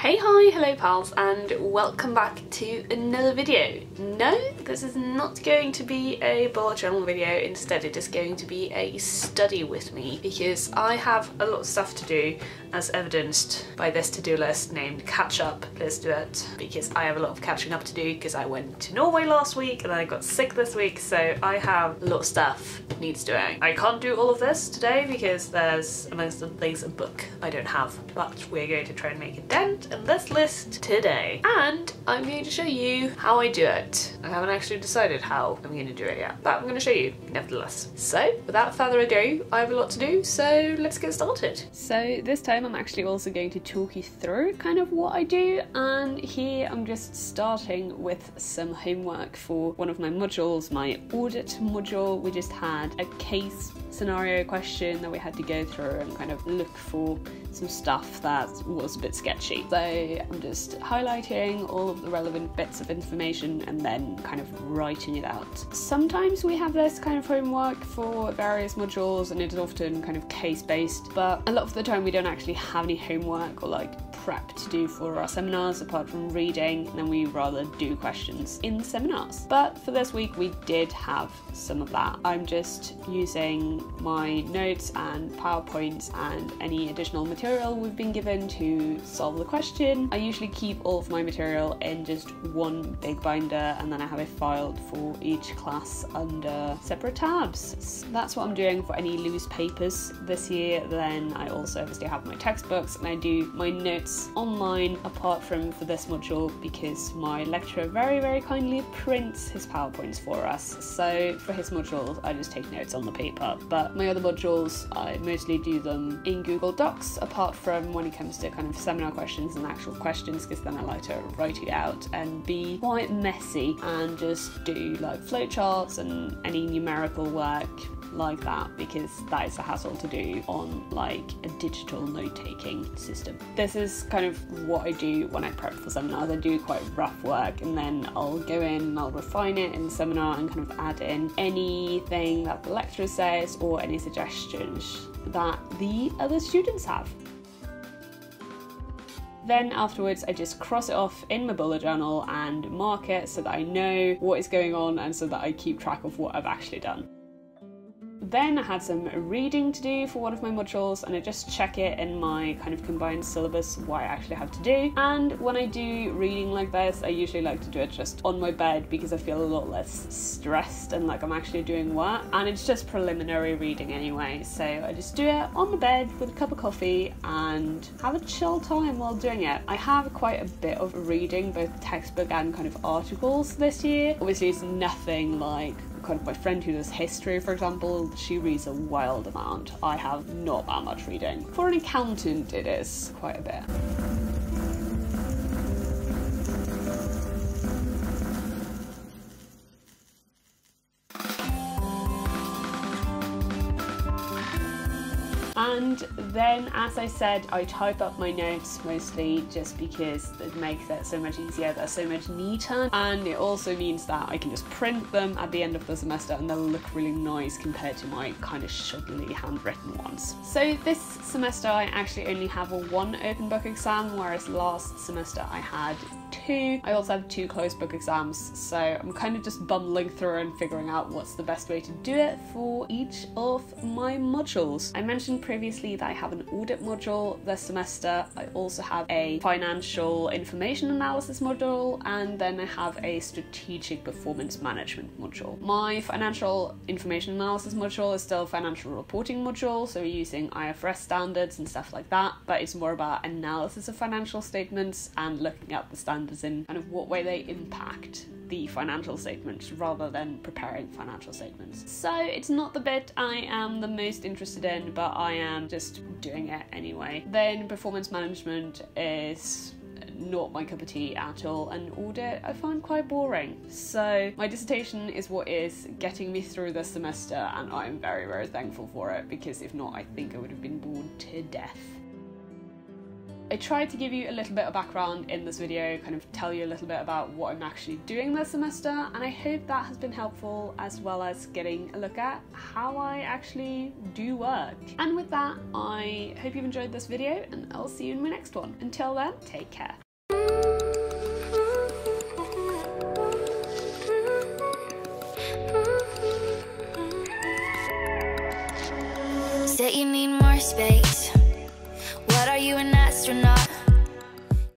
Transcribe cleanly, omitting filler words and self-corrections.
Hey, hi, hello pals, and welcome back to another video. No, this is not going to be a bullet journal video, instead it is going to be a study with me because I have a lot of stuff to do, as evidenced by this to-do list named catch up. Let's do it, because I have a lot of catching up to do because I went to Norway last week and then I got sick this week, so I have a lot of stuff that needs doing. I can't do all of this today because there's, amongst other things, a book I don't have, but we're going to try and make a dent in this list today, and I'm going to show you how I do it. I haven't actually decided how I'm going to do it yet, but I'm going to show you nevertheless. So without further ado, I have a lot to do, so let's get started. So this time I'm actually also going to talk you through kind of what I do, and here I'm just starting with some homework for one of my modules, my audit module. We just had a case scenario question that we had to go through and kind of look for some stuff that was a bit sketchy. So I'm just highlighting all of the relevant bits of information and then kind of writing it out. Sometimes we have this kind of homework for various modules and it's often kind of case-based, but a lot of the time we don't actually have any homework or like prep to do for our seminars apart from reading, and then we rather do questions in the seminars. But for this week we did have some of that. I'm just using my notes and PowerPoints and any additional material we've been given to solve the question. I usually keep all of my material in just one big binder, and then I have it filed for each class under separate tabs. So that's what I'm doing for any loose papers this year. Then I also obviously have my textbooks, and I do my notes online apart from for this module because my lecturer very kindly prints his PowerPoints for us. So for his modules I just take notes on the paper, but my other modules I mostly do them in Google Docs, apart from when it comes to kind of seminar questions and actual questions, because then I like to write it out and be quite messy and just do like flowcharts and any numerical work like that, because that is a hassle to do on like a digital note-taking system. This is kind of what I do when I prep for seminars. I do quite rough work and then I'll go in and I'll refine it in the seminar and kind of add in anything that the lecturer says or any suggestions that the other students have. Then afterwards I just cross it off in my bullet journal and mark it so that I know what is going on and so that I keep track of what I've actually done. Then I had some reading to do for one of my modules, and I just check it in my kind of combined syllabus what I actually have to do. And when I do reading like this, I usually like to do it just on my bed because I feel a lot less stressed and like I'm actually doing work, and it's just preliminary reading anyway, so I just do it on the bed with a cup of coffee and have a chill time while doing it. I have quite a bit of reading, both textbook and kind of articles this year. Obviously it's nothing like kind of my friend who does history, for example. She reads a wild amount. I have not that much reading. For an accountant it is quite a bit. And then, as I said, I type up my notes mostly just because it makes it so much easier. They're so much neater, and it also means that I can just print them at the end of the semester and they'll look really nice compared to my kind of shoddily handwritten ones. So this semester I actually only have a one open book exam, whereas last semester I had two. I also have two closed book exams, so I'm kind of just bumbling through and figuring out what's the best way to do it for each of my modules. I mentioned previously that I have an audit module this semester. I also have a financial information analysis module, and then I have a strategic performance management module. My financial information analysis module is still a financial reporting module, so we're using IFRS standards and stuff like that, but it's more about analysis of financial statements and looking at the standards in kind of what way they impact the financial statements rather than preparing financial statements. So it's not the bit I am the most interested in, but I am just doing it anyway. Then performance management is not my cup of tea at all, and audit I find quite boring. So my dissertation is what is getting me through this semester, and I'm very thankful for it, because if not I think I would have been bored to death. I tried to give you a little bit of background in this video, kind of tell you a little bit about what I'm actually doing this semester, and I hope that has been helpful, as well as getting a look at how I actually do work. And with that, I hope you've enjoyed this video, and I'll see you in my next one. Until then, take care. Said you need more space.